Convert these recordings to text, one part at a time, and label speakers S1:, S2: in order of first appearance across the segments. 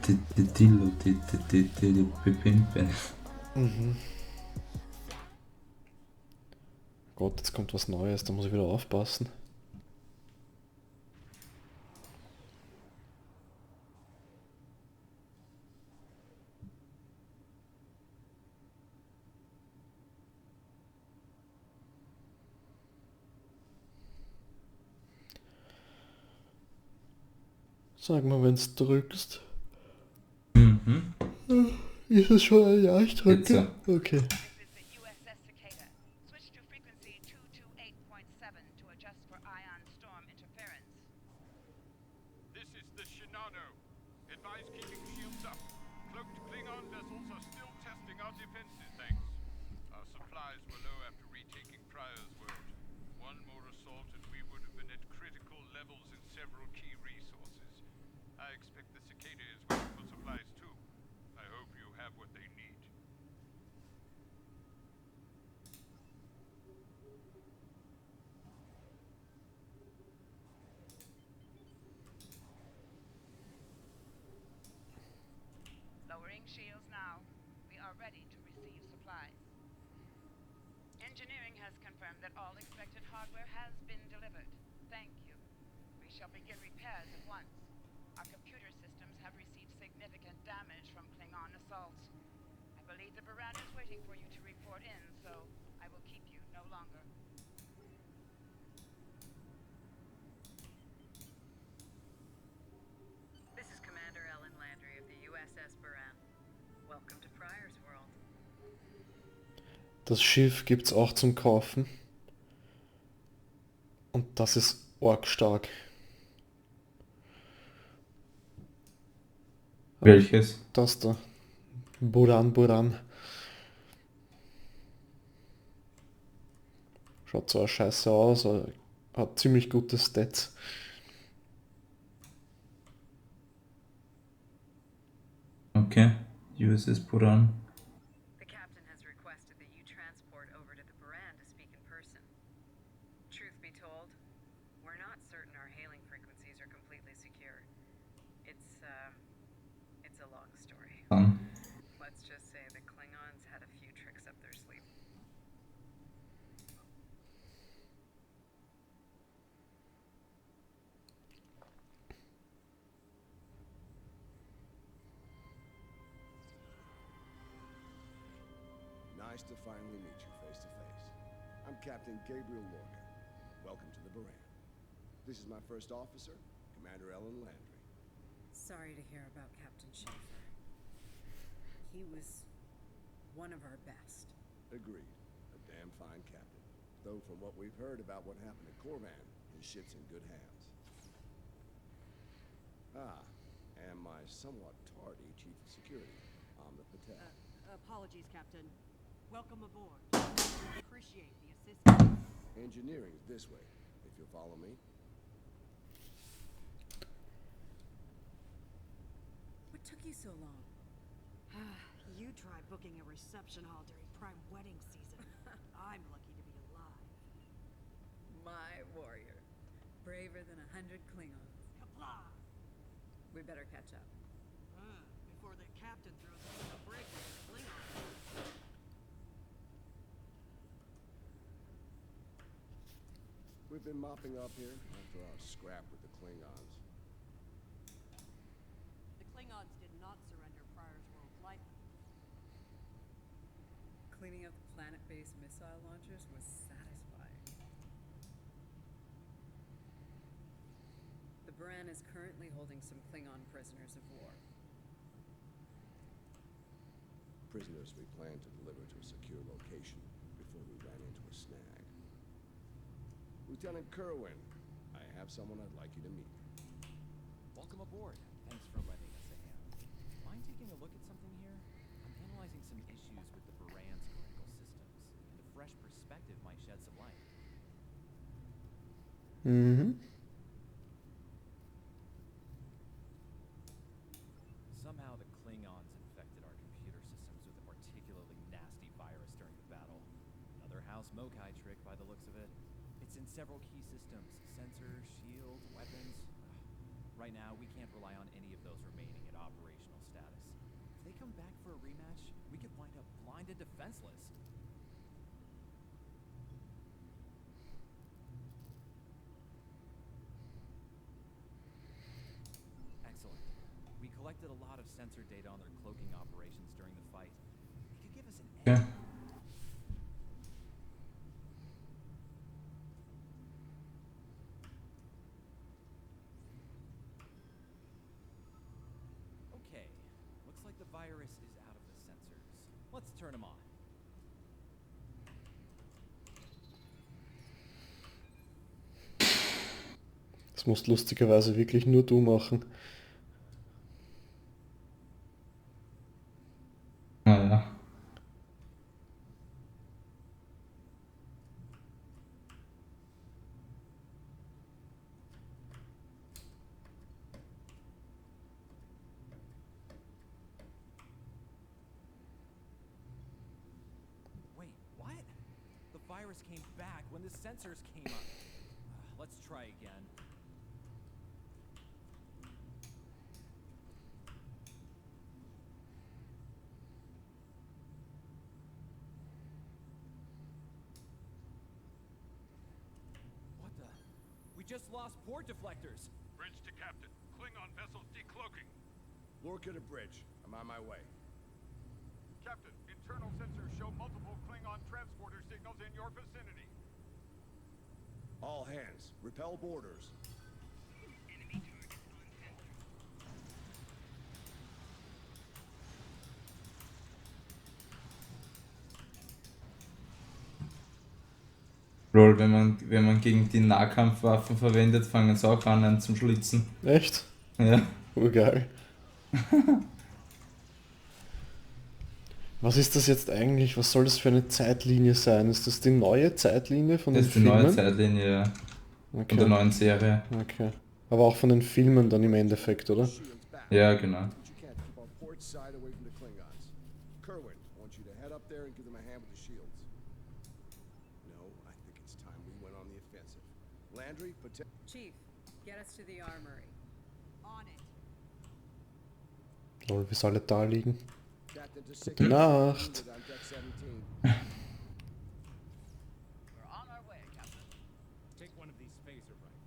S1: Dillo, Pimpen.
S2: Mhm. Gott, jetzt kommt was Neues, da muss ich wieder aufpassen. Sag mal, wenn du drückst.
S1: Mhm.
S2: Ist es schon ein Ja, ich drücke?
S1: Jetzt so.
S2: Okay.
S3: This is the Shinano. Advise keeping shields up. Cloaked Klingon vessels are still testing our defenses, thanks. Our supplies were low after retaking Pryor's word. One more assault and we would have been at critical levels in several key resources. I expect the Cicada is waiting for supplies too. I hope you have what they need.
S4: Lowering shields now. We are ready to receive supplies. Engineering has confirmed that all expected hardware has been delivered. Thank you. We shall begin repairs at once. Our computer systems have received significant damage from Klingon assaults. I believe the Baran is waiting for you to report in, so I will keep you no longer.
S5: This is Commander Ellen Landry of the USS Baran. Welcome to Pryor's World.
S2: Das Schiff gibt's auch zum Kaufen. Und das ist arg stark.
S1: Welches?
S2: Das da. Buran. Schaut zwar scheiße aus, aber hat ziemlich gute Stats.
S1: Okay. USS Puran.
S5: The captain has requested that you transport over to the Baran to speak in person. Truth be told, we're not certain our hailing frequencies are completely secure. It's a long story. Let's just say the Klingons had a few tricks up their sleeve.
S6: Nice to finally meet you face to face. I'm Captain Gabriel Lorca. Welcome to the Baran. This is my first officer, Commander Ellen Landry.
S7: Sorry to hear about Captain Schaefer. He was one of our best.
S6: Agreed. A damn fine captain. Though from what we've heard about what happened at Corvan, his ship's in good hands. And my somewhat tardy Chief of Security, Amna Patel.
S8: Apologies, Captain. Welcome aboard. Appreciate the assistance.
S6: Engineering's this way, if you'll follow me.
S7: What took you so long?
S8: You try booking a reception hall during prime wedding season. I'm lucky to be alive.
S7: My warrior. Braver than 100 Klingons.
S8: Kapla!
S7: We better catch up.
S8: Before the captain throws us in a break with the Klingons.
S6: We've been mopping up here after our scrap with the Klingons.
S8: The Klingons did not surrender Pryor's World lightly.
S7: Cleaning up the planet-based missile launchers was satisfying. The Baran is currently holding some Klingon prisoners of war.
S6: Prisoners we plan to deliver to a secure location before we ran into a snag. Lieutenant Kerwin, I have someone I'd like you to meet.
S9: Welcome aboard. Thanks for lending us a hand. Mind taking a look at something here? I'm analyzing some issues with the Baran's critical systems, and a fresh perspective might shed some light. Somehow the Klingons infected our computer systems with a particularly nasty virus during the battle. Another House Mokai trick by the looks of it. It's in several key systems: sensors, shields, weapons. Right now, we can't rely on any of those remaining at operational blind and defenseless. Excellent. We collected a lot of sensor data on their cloaking operations during the fight. It could give us an edge.
S1: Okay.
S9: Okay, looks like the virus is out of the sensors. Let's turn them on.
S2: Das musst lustigerweise wirklich nur du machen.
S1: Naja.
S9: Wait, what? The virus came back when the sensors came up. Let's try again. What the? We just lost port deflectors.
S3: Bridge to Captain. Klingon vessels decloaking.
S6: Lorca to bridge. I'm on my way.
S3: Captain, internal sensors show multiple Klingon transporter signals in your vicinity.
S6: All hands, repel boarders.
S1: Lol, wenn man gegen die Nahkampfwaffen verwendet, fangen sie auch an, einen zum Schlitzen.
S2: Echt?
S1: Ja.
S2: Urgeil. Was ist das jetzt eigentlich? Was soll das für eine Zeitlinie sein? Ist das die neue Zeitlinie von
S1: Das
S2: den
S1: ist die
S2: Filmen?
S1: neue Zeitlinie, ja. Von der
S2: Okay.
S1: neuen Serie.
S2: Okay. Aber auch von den Filmen dann im Endeffekt, oder?
S6: Shields back.
S1: Ja, genau.
S6: But you can't keep our port side away from the Klingons. Kerwin, I want you to head up there and give them a hand with the shields. No, I think it's time we went on the offensive. Landry,
S5: Chief, get us to the armory.
S8: On it.
S2: Lol, wie sie alle da liegen.
S6: Captain to 6.
S2: Gute Nacht.
S6: On deck 17.
S4: We're on our way, Captain.
S10: Take one of these phaser rifles.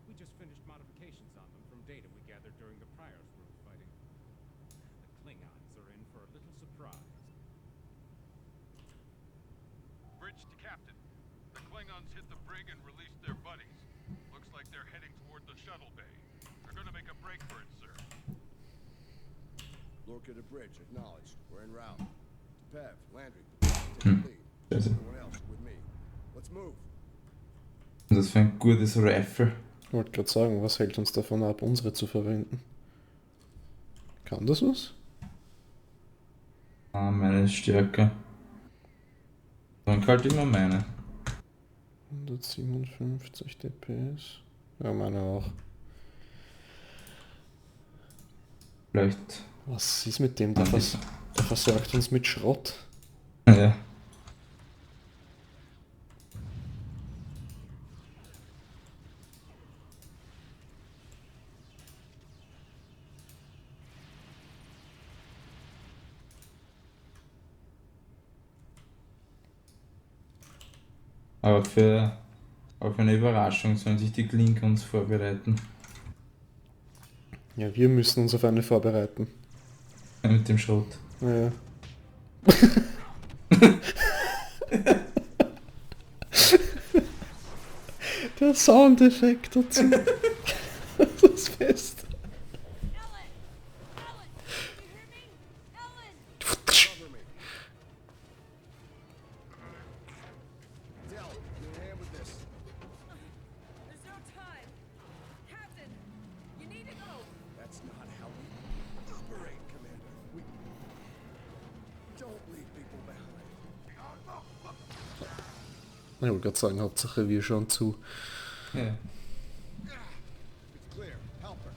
S10: We just finished modifications on them from data we gathered during the Prior's Group fighting. The Klingons are in for a little surprise.
S3: Bridge to Captain. The Klingons hit the brig and released their buddies. Looks like they're heading toward the shuttle bay. They're gonna make a break for it, sir.
S6: Lorca to bridge, acknowledged. We're en route. Pev, Landry, take the lead.
S1: Scheiße.
S6: Everyone else with me. Let's move.
S1: Und das für ein gutes Rifle.
S2: Ich wollte gerade sagen, was hält uns davon ab, unsere zu verwenden? Kann das was?
S1: Ah, meine ist stärker. Dann halt immer meine.
S2: 157 DPS. Ja, meine auch.
S1: Vielleicht.
S2: Was ist mit dem? Der versorgt uns mit Schrott.
S1: Ja. Aber auf eine Überraschung sollen sich die Klingons vorbereiten.
S2: Ja, wir müssen uns auf eine vorbereiten.
S1: Mit dem Schrot.
S2: Ja. Der Soundeffekt dazu. Das ist fest.
S6: Cover me. Dell, give me a hand with this.
S5: There's no time. Captain, you need to go.
S6: That's not how we operate, Commander. We don't leave people behind.
S2: Ich wollte gerade sagen, Hauptsache wir schauen zu.
S1: Ja.
S6: It's clear. Help her.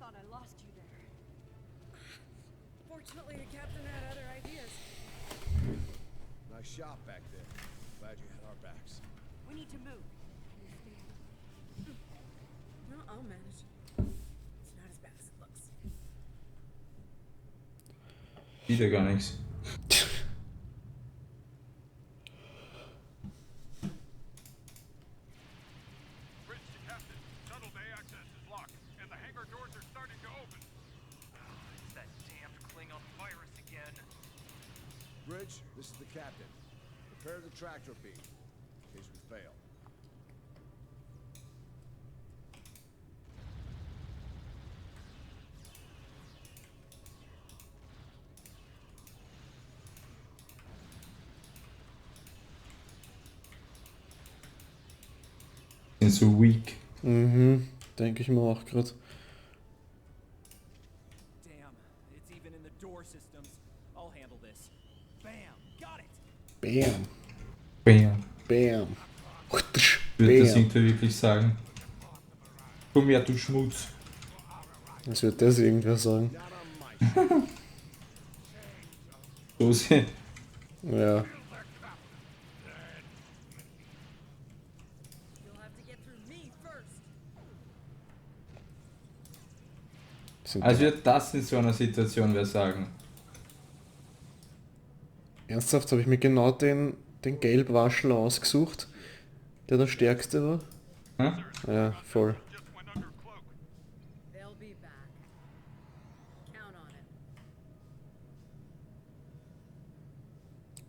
S8: Thought I lost you there.
S5: Fortunately, the captain had other ideas.
S6: Nice shot back there. Glad you had our backs.
S8: We need to move.
S5: Uh-uh.
S7: I'll manage. It's not as bad as it looks.
S1: Wieder gar nichts.
S3: Bridge to Captain. Shuttle bay access is locked, and the hangar doors are starting to open.
S9: It's that damned Klingon virus again.
S6: Bridge, this is the captain. Prepare the tractor beam, in case we fail.
S1: Sind so weak.
S2: Mhm, denke ich mir auch gerade.
S9: Damn, it's even in the door systems. I'll handle this. Bam, got it.
S2: Bam,
S1: Bam.
S2: bam.
S1: Würde das
S2: Bam.
S1: irgendwer wirklich sagen? Komm her, du Schmutz.
S2: Was wird das irgendwer sagen?
S6: Not on my
S1: Dose.
S2: Ja.
S7: You'll have to get through me first.
S2: Sind
S1: Also
S2: da-
S1: würde das in so einer Situation wer sagen?
S2: Ernsthaft habe ich mir genau den Gelbwaschel ausgesucht, der stärkste war.
S1: Hä?
S2: Ja, voll.
S3: Just went under cloak.
S7: They'll be back. Count on it.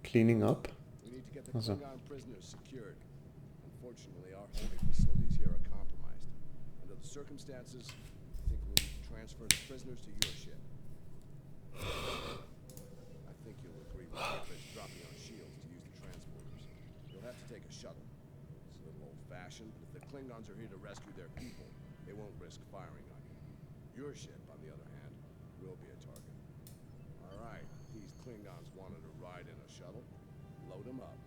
S2: Cleaning up.
S6: We need to get the
S2: Also.
S6: Klingon prisoners secured. Unfortunately, our holding facilities here are compromised. Under the circumstances, I think we'll need to transfer the prisoners to your ship. I think you'll agree with Shepard's dropping our shields to use the transporters. You'll have to take a shuttle. It's a little old-fashioned, but if the Klingons are here to rescue their people, they won't risk firing on you. Your ship, on the other hand, will be a target. All right, these Klingons wanted to ride in a shuttle. Load them up.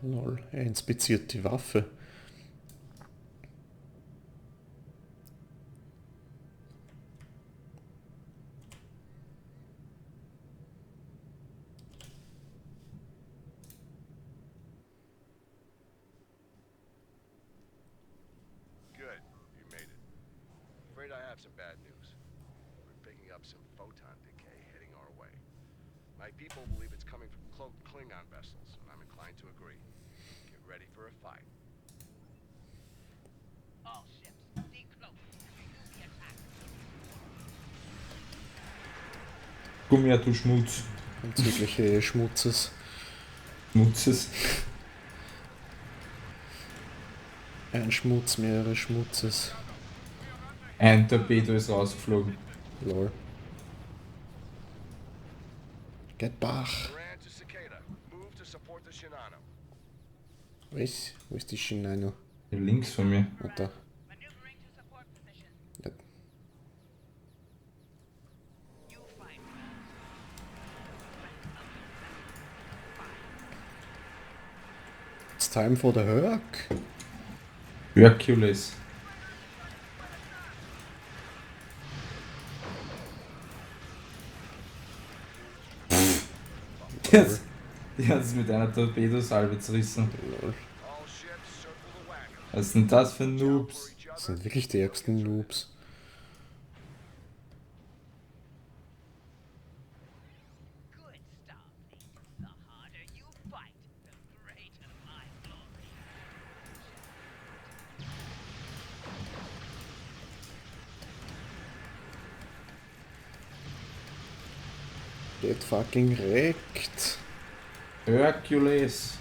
S2: Lol, er inspiziert die Waffe.
S6: Good, you made it. Afraid I have some bad news. We're picking up some photon decay heading our way. My people believe it's coming from cloaked Klingon vessels, and I'm inclined to agree. Get ready for a fight.
S4: All ships, decloak. Renew the attack.
S1: Komm her, du Schmutz.
S2: Anzügliche Schmutzes.
S1: Schmutzes.
S2: Ein Schmutz, mehrere Schmutzes.
S1: Ein Torpedo ist rausgeflogen.
S2: Lol. Get Bach.
S6: Moran to Cicada. Move to support the Shinano.
S2: Was? Wo ist die Shinano?
S1: Hier links von mir.
S2: Ah, da.
S4: Maneuvering to support position.
S2: Ja.
S4: You find
S2: It's time for the Herc.
S1: Hercules. Die hat es mit einer Torpedosalve zerrissen.
S2: Lol.
S6: All ships circle the wagon.
S1: Was sind das für
S6: Watch out
S1: Noobs?
S6: for each
S2: Das
S6: other.
S2: sind wirklich die ärgsten Noobs.
S4: good Starfleet. The harder you fight, the greater my glory.
S2: Get fucking wrecked.
S1: Hercules.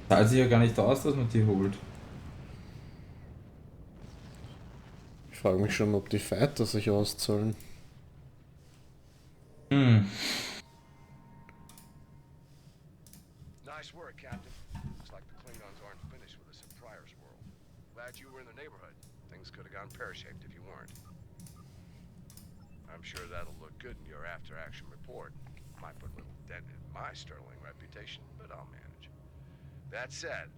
S1: Zahlt sich ja gar nicht aus, dass man die holt.
S2: Ich frage mich schon, ob die Fighter sich auszahlen.
S1: Hm.
S6: Nice work, Captain. Looks like the Klingons aren't finished with us in Pryor's world. Glad you were in the neighborhood. Things could have gone pear-shaped if you weren't. I'm sure that'll look good in your after-action report. Might put a little dent in my sterling reputation, but I'll manage. That said,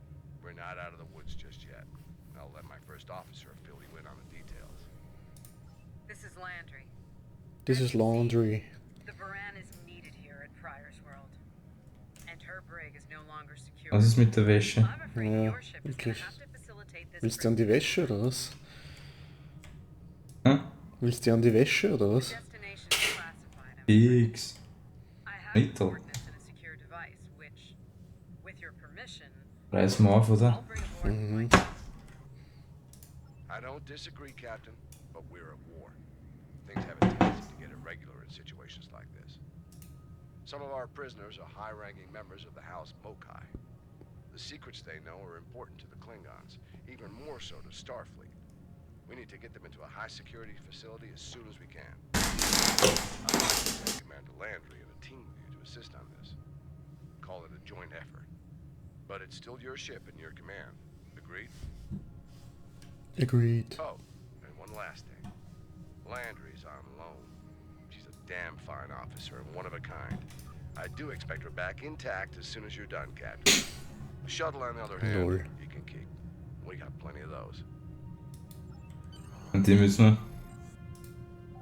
S6: we're not out of the woods just yet. I'll let my first officer fill you in on the details.
S5: This is Landry.
S2: This is laundry.
S5: brig is no longer secure.
S1: Was ist mit der Wäsche?
S5: I'm afraid
S2: Ja,
S5: your ship is gonna
S2: wirklich.
S5: have to facilitate this
S2: Willst du an die Wäsche oder was?
S1: Hä?
S2: Willst du an die Wäsche oder was?
S5: destination is classified. I'm afraid.
S1: X.
S5: I have the
S1: Mittel.
S5: coordinates in a secure device, which, with your permission,
S1: Reiß mal auf,
S5: I'll
S1: oder?
S5: bring aboard
S2: Mhm.
S6: I don't disagree, Captain, but we're at war. Things have a tendency to get irregular in situations like this. Some of our prisoners are high-ranking members of the House Mokai. The secrets they know are important to the Klingons, even more so to Starfleet. We need to get them into a high-security facility as soon as we can. Commander Landry and a team of you to assist on this. Call it a joint effort. But it's still your ship and your command. Agreed?
S2: Agreed.
S6: Oh, and one last thing. Landry's on loan. She's a damn fine officer and one of a kind. I do expect her back intact as soon as you're done, Captain. The shuttle, on the other hand,
S2: Lol.
S6: you can keep. We got plenty of those.
S1: Und die müssen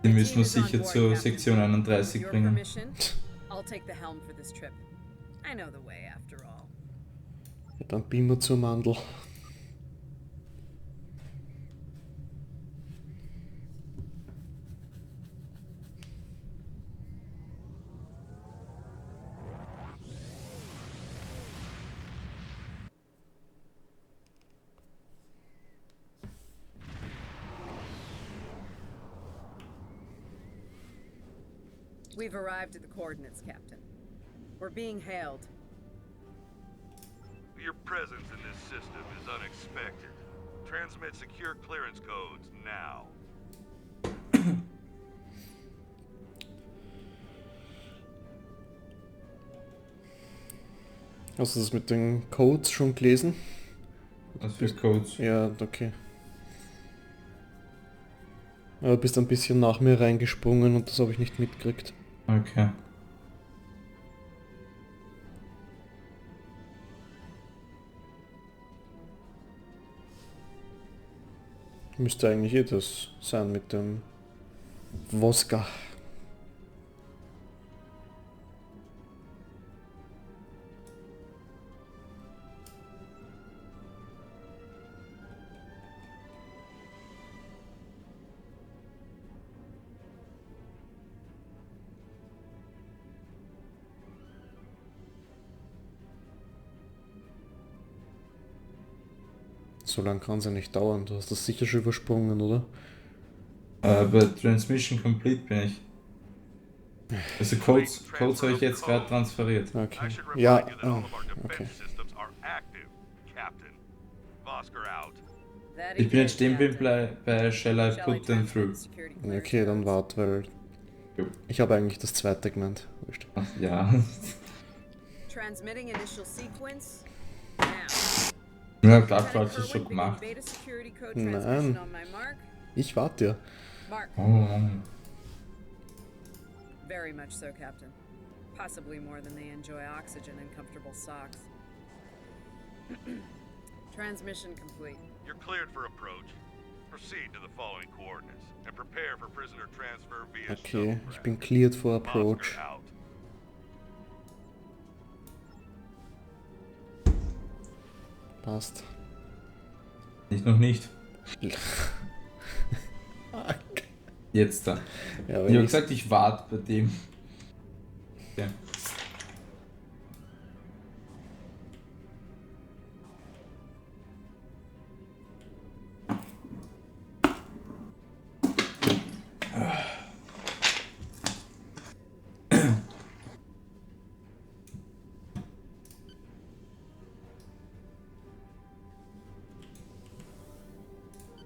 S7: The
S1: wir
S7: team is on
S1: sicher
S7: board,
S1: zur
S7: Captain.
S1: Sektion 31
S7: With your
S1: bringen.
S7: permission, I'll take the helm for this trip. I know the way after all.
S2: Ja, dann beamen wir zur Mandel.
S7: We've arrived at the coordinates, Captain. We're being hailed.
S3: Your presence in this system is unexpected. Transmit secure clearance codes now.
S2: Hast du das mit den Codes schon gelesen?
S1: Was für Codes?
S2: Ja, okay. Aber du bist ein bisschen nach mir reingesprungen und das habe ich nicht mitgekriegt.
S1: Okay.
S2: Müsste eigentlich das sein mit dem Voska. So lange kann es ja nicht dauern. Du hast das sicher schon übersprungen, oder?
S1: Bei Transmission Complete bin ich. Also Codes habe ich jetzt gerade transferiert.
S3: I
S2: Okay.
S3: should remind
S2: Ja,
S3: you that all of our defense
S2: okay.
S3: systems are active, Captain. Vosker out.
S7: That
S1: Ich bin jetzt
S7: is,
S1: stehen
S7: Captain.
S1: bei Shall I
S7: Shall I
S1: put them
S7: transmit
S1: through?
S7: the security clearance
S2: Okay, dann
S7: codes?
S2: wart, weil
S1: Jo.
S2: ich habe eigentlich das zweite gemeint. Wurscht.
S1: Ach, ja.
S7: Transmitting initial sequence now.
S1: Ja, klar,
S7: Lieutenant
S1: falsch ist
S7: Kerwin,
S1: schon
S7: begin
S1: gemacht.
S7: Beta security code
S2: Nein.
S7: transmission on my mark.
S2: Ich warte ja.
S7: Mark.
S1: Oh Mann.
S7: Very much so, Captain. Possibly more than they enjoy oxygen and comfortable socks. Transmission complete.
S3: You're cleared for approach. Proceed to the following coordinates and prepare for prisoner transfer via
S2: Okay, ich
S3: shuttlecraft.
S2: bin cleared for approach.
S3: Vosker out.
S2: Passt.
S1: Nicht noch nicht. Jetzt da.
S2: Ja,
S1: Ich
S2: wenn
S1: habe
S2: ich,
S1: gesagt, ich warte bei dem. Okay.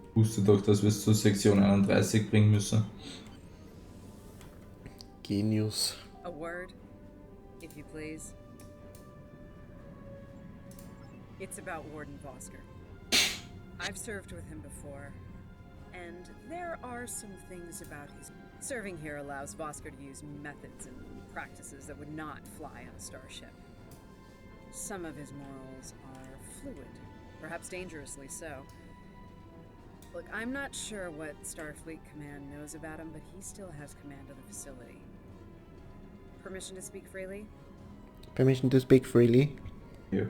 S1: Ich wusste doch, dass wir es zur Sektion 31 bringen müssen.
S2: Genius.
S7: A word, if you please. It's about Warden Vosker. I've served with him before, and there are some things about his... Serving here allows Vosker to use methods and practices that would not fly on a starship. Some of his morals are fluid, perhaps dangerously so. Look, I'm not sure what Starfleet Command knows about him, but he still has command of the facility. Permission to speak freely?
S2: Permission to speak freely.
S1: Here.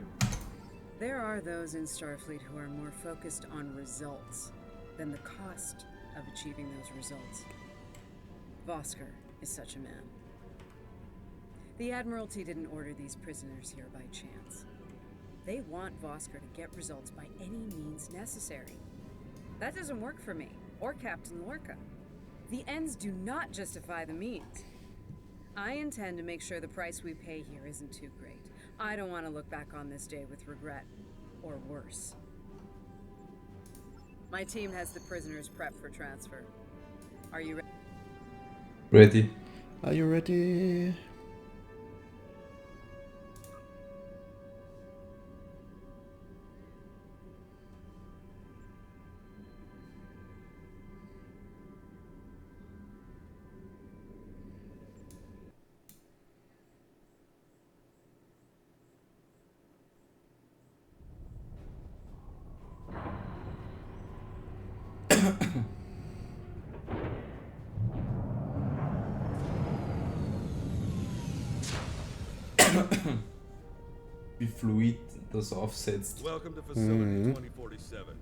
S7: There are those in Starfleet who are more focused on results than the cost of achieving those results. Vosker is such a man. The Admiralty didn't order these prisoners here by chance. They want Vosker to get results by any means necessary. That doesn't work for me, or Captain Lorca. The ends do not justify the means. I intend to make sure the price we pay here isn't too great. I don't want to look back on this day with regret, or worse. My team has the prisoners prepped for transfer. Are you ready?
S1: Ready.
S2: Are you ready?
S1: Wie fluid das aufsetzt.
S6: Welcome to Facility 2047.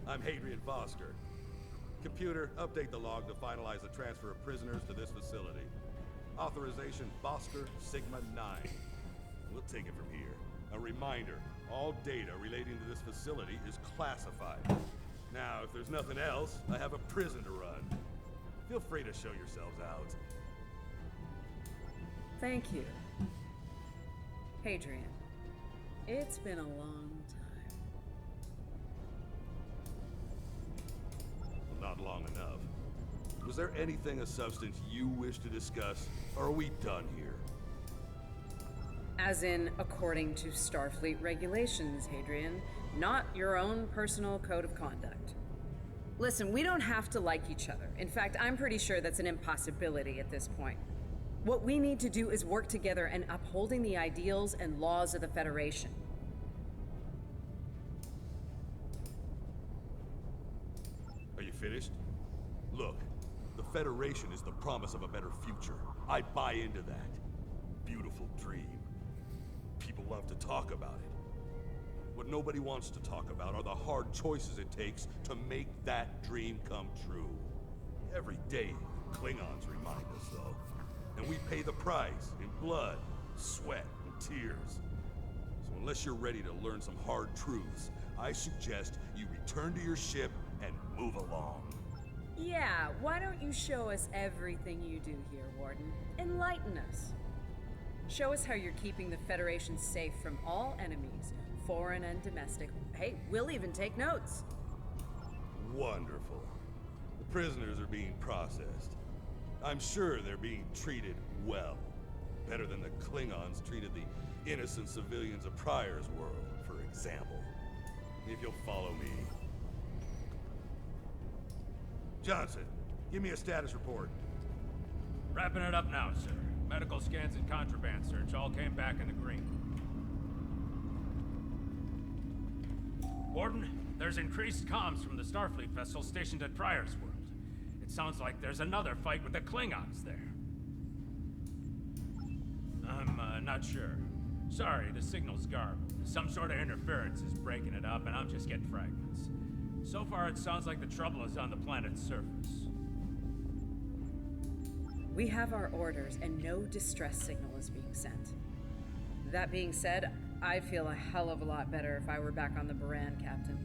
S6: I'm Hadrian Vosker. Computer, update the log to finalize the transfer of prisoners to this facility. Authorization Vosker Sigma 9. We'll take it from here. A reminder, all data relating to this facility is classified. Now, if there's nothing else, I have a prison to run. Feel free to show yourselves out.
S7: Thank you. Hadrian, it's been a long time.
S6: Well, not long enough. Was there anything of substance you wish to discuss, or are we done here?
S7: As in, according to Starfleet regulations, Hadrian, not your own personal code of conduct. Listen, we don't have to like each other. In fact, I'm pretty sure that's an impossibility at this point. What we need to do is work together in upholding the ideals and laws of the Federation.
S6: Are you finished? Look, the Federation is the promise of a better future. I buy into that. Beautiful dream. People love to talk about it. What nobody wants to talk about are the hard choices it takes to make that dream come true. Every day, Klingons remind us, though. And we pay the price in blood, sweat, and tears. So unless you're ready to learn some hard truths, I suggest you return to your ship and move along.
S7: Yeah, why don't you show us everything you do here, Warden? Enlighten us. Show us how you're keeping the Federation safe from all enemies, foreign and domestic. Hey, we'll even take notes.
S6: Wonderful. The prisoners are being processed. I'm sure they're being treated well. Better than the Klingons treated the innocent civilians of Pryor's world, for example. If you'll follow me. Johnson, give me a status report.
S10: Wrapping it up now, sir. Medical scans and contraband search all came back in the green. Warden, there's increased comms from the Starfleet vessel stationed at Pryor's world. It sounds like there's another fight with the Klingons there. I'm not sure. Sorry, the signal's garbled. Some sort of interference is breaking it up, and I'm just getting fragments. So far, it sounds like the trouble is on the planet's surface.
S7: We have our orders, and no distress signal is being sent. That being said, I'd feel a hell of a lot better if I were back on the Baran, Captain.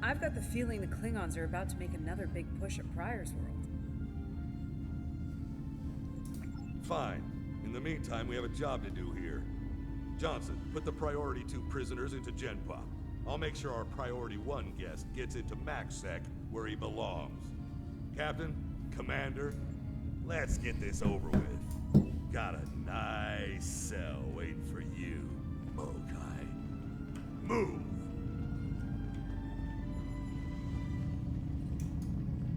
S7: I've got the feeling the Klingons are about to make another big push at Pryor's world.
S6: Fine. In the meantime, we have a job to do here. Johnson, put the Priority 2 prisoners into GenPop. I'll make sure our Priority 1 guest gets into MaxSec, where he belongs. Captain, Commander, let's get this over with. Got a nice cell waiting for you, Mokai. Move!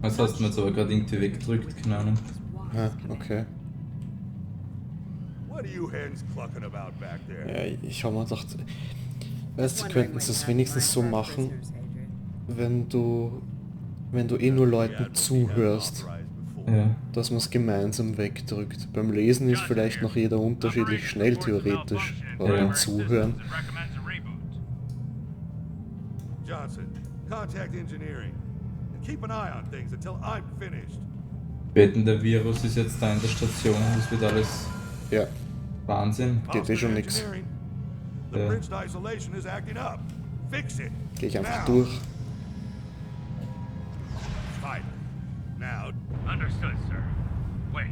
S1: Was hast du mir jetzt aber gerade irgendwie weggedrückt? Keine Ahnung.
S2: Ah, okay.
S6: What are you hens clucking about back there?
S2: Ja, ich habe mir gedacht, weißt du, könnten sie es wenigstens so machen, wenn du eh nur Leuten zuhörst,
S1: Ja.
S2: dass man es gemeinsam wegdrückt. Beim Lesen ist vielleicht noch jeder unterschiedlich schnell theoretisch, aber beim Zuhören
S6: Johnson. Contact engineering. And keep an eye on things until I'm finished.
S1: Wetten, der Virus ist jetzt da in der Station und es wird alles
S2: Ja,
S1: Wahnsinn.
S2: geht eh schon nix.
S6: Engineering. The
S1: Ja.
S6: bridge to isolation is acting up. Fix it.
S2: Geh ich einfach
S6: Now.
S2: durch.
S6: Fight. Now.
S10: Understood, sir. Wait.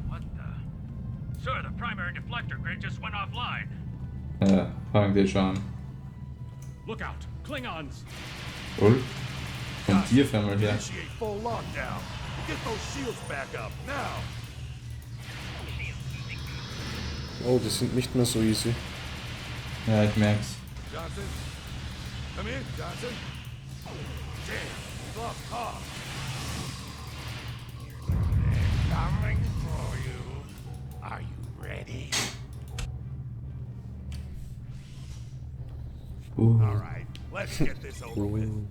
S10: What the? Sir, the primary deflector grid just went offline.
S1: Ja, fangen die schon an.
S10: Look out! Klingons!
S1: Cool. Kommt hier auf einmal her.
S6: Initiate full lockdown. Get those shields back up now.
S2: Oh, die sind nicht mehr so easy.
S1: Ja, ich merk's.
S6: Johnson. Come in, Johnson. Damn, we've lost Cobb.
S3: Coming for you. Are you ready?
S6: All right, let's get this over with.
S2: Ooh.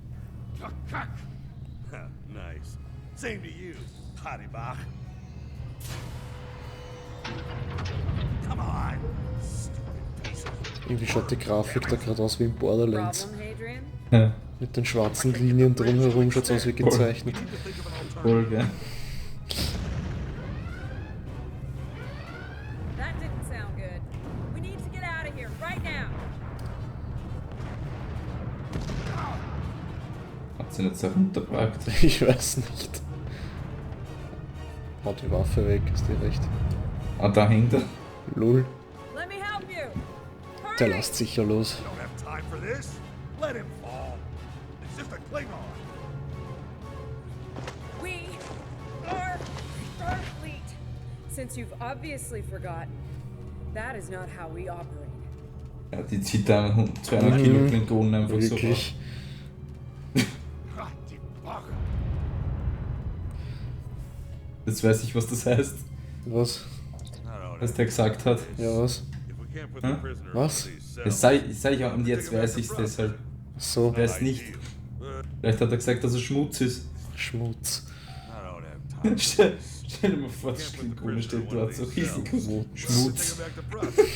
S6: Nice. Same to you, Hadibach. Come on. Stupid piece of...
S2: Irgendwie schaut die Grafik da gerade aus wie in Borderlands.
S7: Problem, Hadrian?
S1: Ja,
S2: Mit den schwarzen Linien drumherum schaut es aus wie gezeichnet.
S1: cool, gell?
S7: That didn't sound good. We need to get out of here right now.
S1: Hat sie nicht so runtergebracht.
S2: Ich weiß nicht. Haut die Waffe weg, ist dir recht.
S1: Ah, da hängt er.
S2: Lul,
S7: Let me help you.
S2: der
S7: Hurry!
S2: lässt sicher los.
S6: Don't have time for this. Let him fall. It's just a Klingon.
S7: We are Starfleet. Since you've obviously forgotten, that is not how we operate.
S1: Ja, die zieht da 200 Kilo Klingonen einfach so raus.
S2: Wirklich.
S6: God, die Bugger.
S1: Jetzt weiß ich, was das heißt,
S2: Was?
S1: was der gesagt hat.
S2: Ja, was?
S6: If we can't put
S1: Huh?
S6: the prisoner
S2: Was?
S6: in these
S1: Das
S6: cells,
S1: sag ich auch, und jetzt weiß ich es deshalb.
S2: Ach so,
S1: Wer es nicht. Vielleicht hat er gesagt, dass er Schmutz ist.
S2: Schmutz.
S6: I don't have time.
S1: Stell dir mal vor, das Klingone steht dort so riesig.
S2: Schmutz.
S1: Schmutz.
S6: Take him back to process.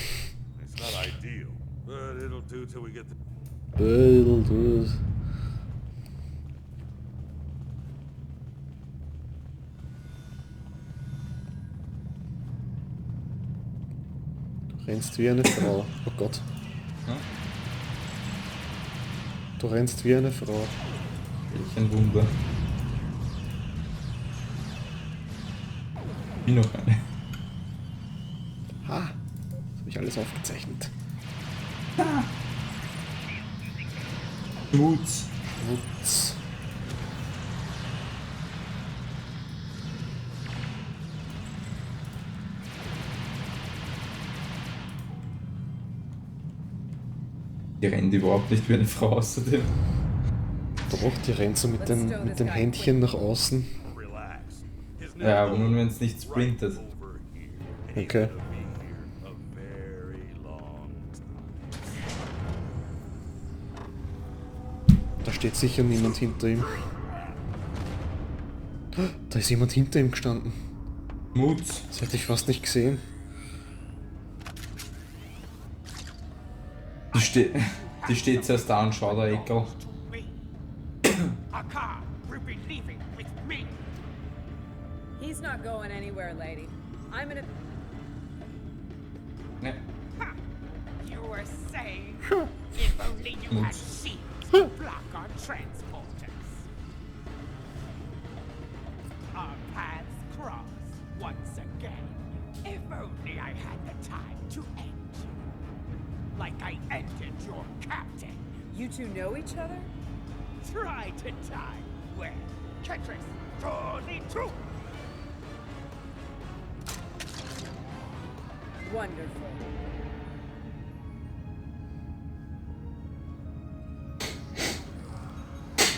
S6: It's not ideal, but it'll do till we get the...
S2: Bödel. Du rennst wie eine Frau. Oh Gott.
S1: Hm?
S2: Du rennst wie eine Frau.
S1: Welch ein Wunder. Wie noch eine.
S2: Ha! Das habe ich alles aufgezeichnet.
S1: Schmutz.
S2: Schmutz.
S1: Die rennt überhaupt nicht wie eine Frau außerdem.
S2: Doch, die rennt so mit den Händchen nach außen.
S6: Relax. His
S1: Ja, aber nur wenn es nicht sprintet.
S6: over here. And he's
S2: Okay.
S6: gonna be here a very long time.
S2: Da steht sicher niemand hinter ihm. Da ist jemand hinter ihm gestanden.
S1: Schmutz.
S2: Das hätte ich fast nicht gesehen.
S1: Die steht zuerst da und schaut da ekel.
S3: A car will be leaving with me.
S7: He's not going anywhere, lady. I'm gonna.
S1: Ne.
S3: Ha! You were saying if only you had shields to block our transporters. Our paths cross once again. If only I had the time to end you. Like I ended your captain.
S7: You two know each other?
S3: Try to die. Well, Tetris, truly true.
S7: Wonderful.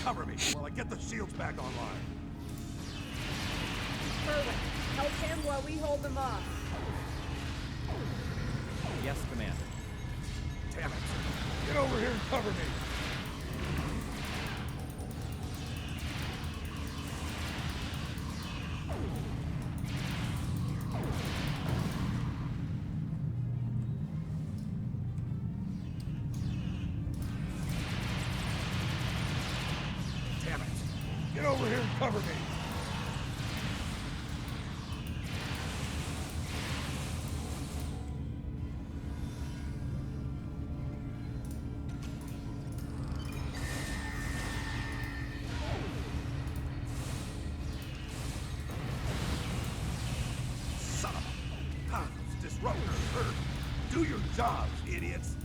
S6: Cover me while I get the shields back online.
S7: Perfect. Help him while we hold them off.
S9: Yes, Commander.
S6: Damn it. Get over here and cover me. cover me! Son of a... Hostiles, disruptors, do your jobs, idiots!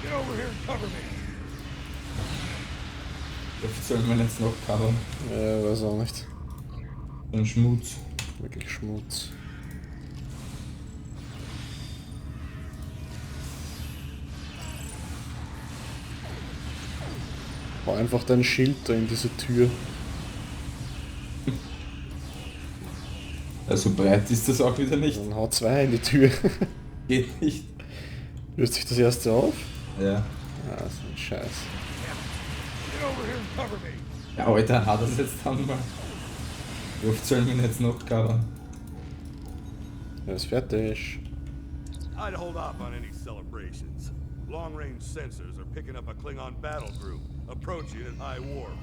S6: Get over here and cover me!
S1: Das soll man jetzt noch covern.
S2: Weiß auch nicht.
S1: So ein Schmutz.
S2: Wirklich Schmutz. Hau einfach dein Schild da in diese Tür.
S1: Also breit ist das auch wieder nicht.
S2: Dann hau 2 in die Tür.
S1: Geht nicht.
S2: Löst sich das erste auf?
S1: Ja.
S2: Ah, so ein Scheiß.
S6: Get over here and cover me!
S1: Ja, Alter, hat das jetzt dann mal. Wie oft soll man jetzt noch covern?
S2: Er ist fertig.
S6: I'd hold off on any celebrations. Long-range sensors are picking up a Klingon battle group, approaching at high warp.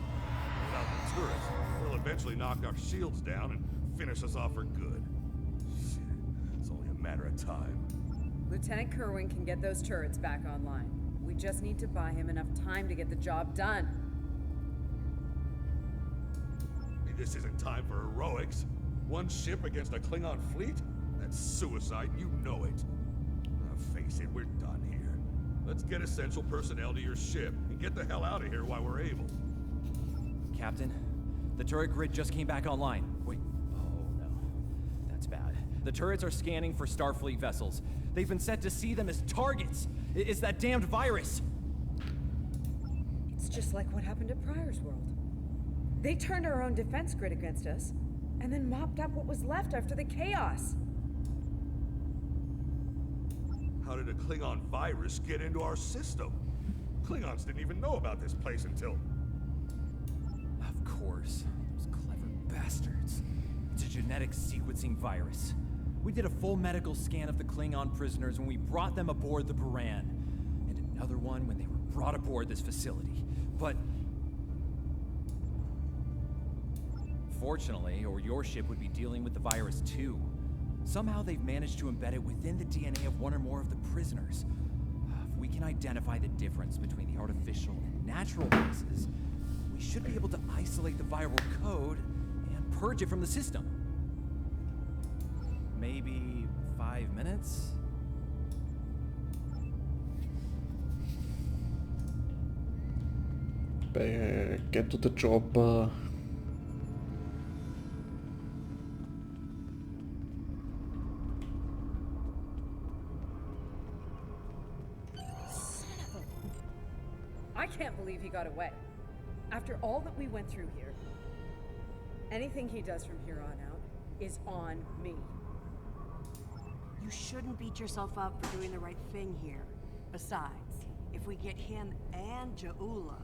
S6: Without the turrets, they'll eventually knock our shields down and finish us off for good. Shit, it's only a matter of time.
S7: Lieutenant Kerwin can get those turrets back online. We just need to buy him enough time to get the job done.
S6: This isn't time for heroics. One ship against a Klingon fleet? That's suicide, you know it. Face it, we're done here. Let's get essential personnel to your ship and get the hell out of here while we're able.
S9: Captain, the turret grid just came back online. Wait, oh no. That's bad. The turrets are scanning for Starfleet vessels. They've been set to see them as targets. It's that damned virus.
S7: It's just like what happened at Pryor's World. They turned our own defense grid against us, and then mopped up what was left after the chaos.
S6: How did a Klingon virus get into our system? Klingons didn't even know about this place until...
S9: Of course. Those clever bastards. It's a genetic sequencing virus. We did a full medical scan of the Klingon prisoners when we brought them aboard the Baran, and another one when they were brought aboard this facility. But fortunately, or your ship would be dealing with the virus too. Somehow they've managed to embed it within the DNA of one or more of the prisoners. If we can identify the difference between the artificial and natural bases, we should be able to isolate the viral code and purge it from the system. Maybe 5 minutes?
S2: Get to the job.
S7: I can't believe he got away. After all that we went through here, anything he does from here on out is on me.
S8: You shouldn't beat yourself up for doing the right thing here. Besides, if we get him and Ja'ula,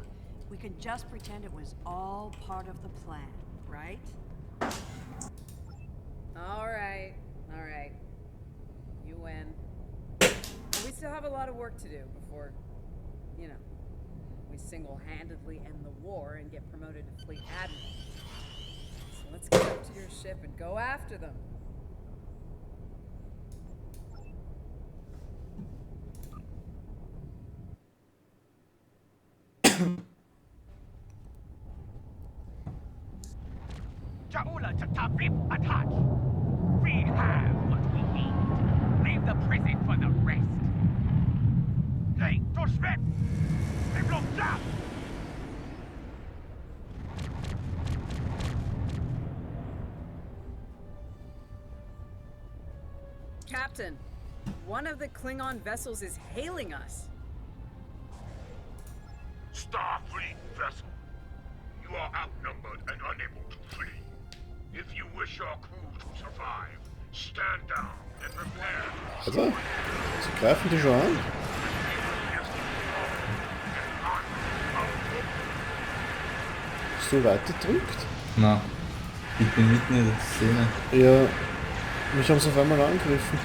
S8: we can just pretend it was all part of the plan, right?
S7: All right. You win. But we still have a lot of work to do before, we single-handedly end the war and get promoted to fleet admiral. So let's get up to your ship and go after them.
S11: Ja'ula to Tabrip attach. We have what we need. Leave the prison for the rest. Hey, Toshvet! They blow down!
S7: Captain, one of the Klingon vessels is hailing us.
S3: Starfleet vessel. You are outnumbered and unable to flee. If you wish your crew to survive, stand down and prepare.
S2: Also, sie greifen die schon an. Bist du weitergedrückt?
S1: Na, ich bin mitten in der Szene.
S2: Ja, mich haben sie auf einmal angegriffen.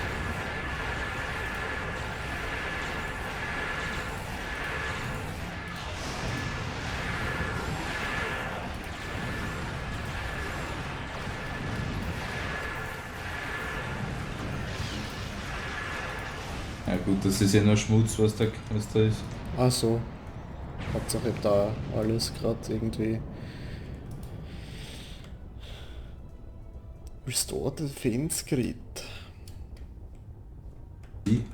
S1: gut, das ist ja nur Schmutz, was da ist.
S2: Ach so. Hauptsache da alles gerade irgendwie. Restore the Defense Grid.
S1: Wie?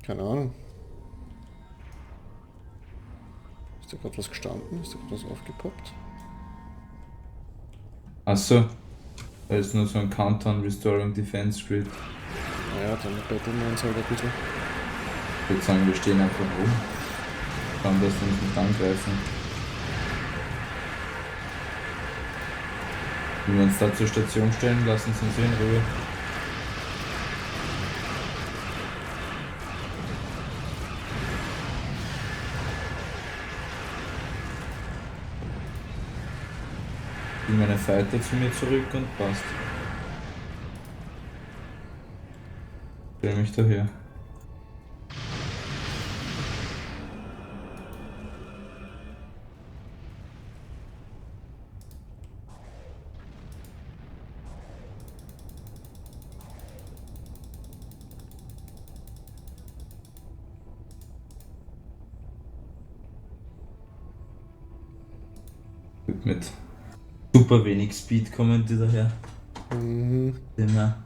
S2: Keine Ahnung. Ist da gerade was gestanden? Ist da gerade was aufgepoppt?
S1: Achso. Da ist nur so ein Countdown Restoring Defense Grid.
S2: Naja, dann betteln wir uns halt ein bisschen.
S1: Ich würde sagen, wir stehen einfach rum. Schauen, dass wir uns nicht angreifen. Wenn wir uns da zur Station stellen, lassen Sie uns in Ruhe. Ich bringe meine Fighter zu mir zurück und passt. Stell mich daher. Gut, mit super wenig Speed kommen die daher.
S2: Mhm.
S1: Immer.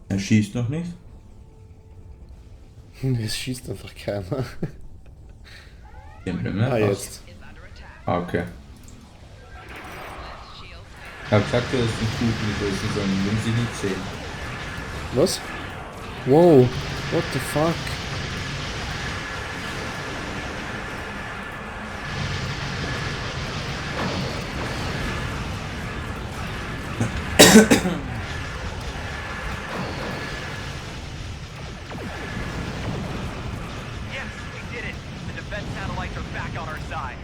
S1: Er schießt noch nicht.
S2: Es schießt einfach keiner.
S1: Ah,
S2: jetzt.
S1: Ah, okay. Ich hab gesagt, du hast einen Kuchen gegessen, sondern wenn sie nicht sehen.
S2: Was? Wow, what the fuck?
S11: Yes, we did it. The defense satellites are back on our side.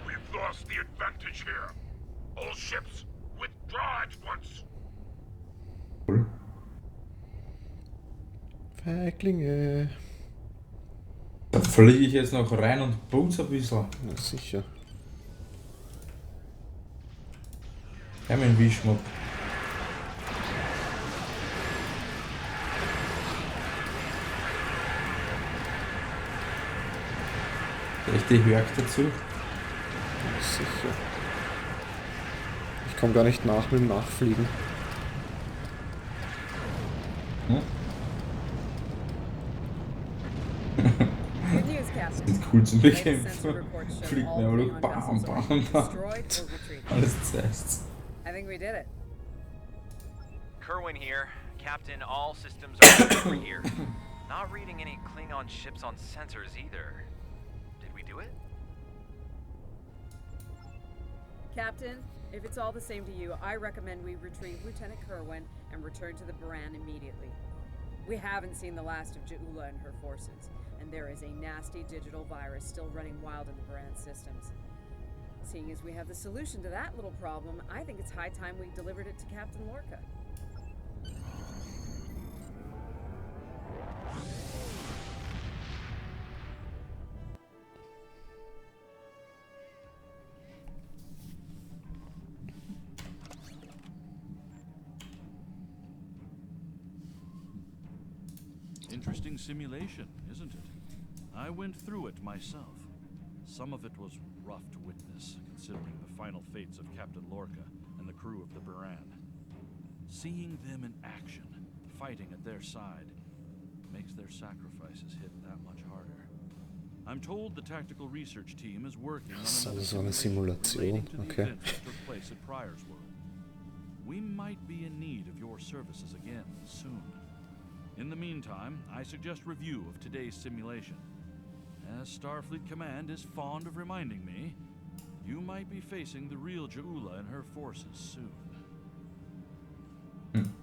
S3: We've lost the advantage here. All ships, withdraw at once.
S1: Cool.
S2: Feiglinge.
S1: Da fliege ich jetzt noch rein und boots ein bisschen.
S2: Na sicher.
S1: Ja, mein Wischmopp. Echt die Hörg dazu?
S2: Na sicher. Ich komme gar nicht nach mit dem Nachfliegen.
S1: Hm?
S7: Good news, Captain.
S1: Sind cool zum
S7: Latest
S1: Bekämpfen.
S7: sensor reports show
S1: Fliegt
S7: all
S1: mir aber
S7: Klingon
S1: bam,
S7: vessels are
S1: bam, bam.
S7: destroyed or retreating.
S1: Alles zuerst.
S7: I think we did it.
S12: Kerwin here. Captain, all systems are over here. Not reading any Klingon ships on sensors either. Did we do it?
S7: Captain, if it's all the same to you, I recommend we retrieve Lieutenant Kerwin and return to the Baran immediately. We haven't seen the last of Ja'ula and her forces, and there is a nasty digital virus still running wild in the Baran systems. Seeing as we have the solution to that little problem, I think it's high time we delivered it to Captain Lorca.
S13: Interesting simulation, isn't it? I went through it myself. Some of it was rough to witness, considering the final fates of Captain Lorca and the crew of the Baran. Seeing them in action, fighting at their side, makes their sacrifices hit that much harder. I'm told the tactical research team is working on another
S2: So eine
S13: simulation relating to the
S2: okay.
S13: events that took place at Pryor's World. We might be in need of your services again soon. In the meantime, I suggest review of today's simulation. As Starfleet Command is fond of reminding me, you might be facing the real Ja'ula and her forces soon.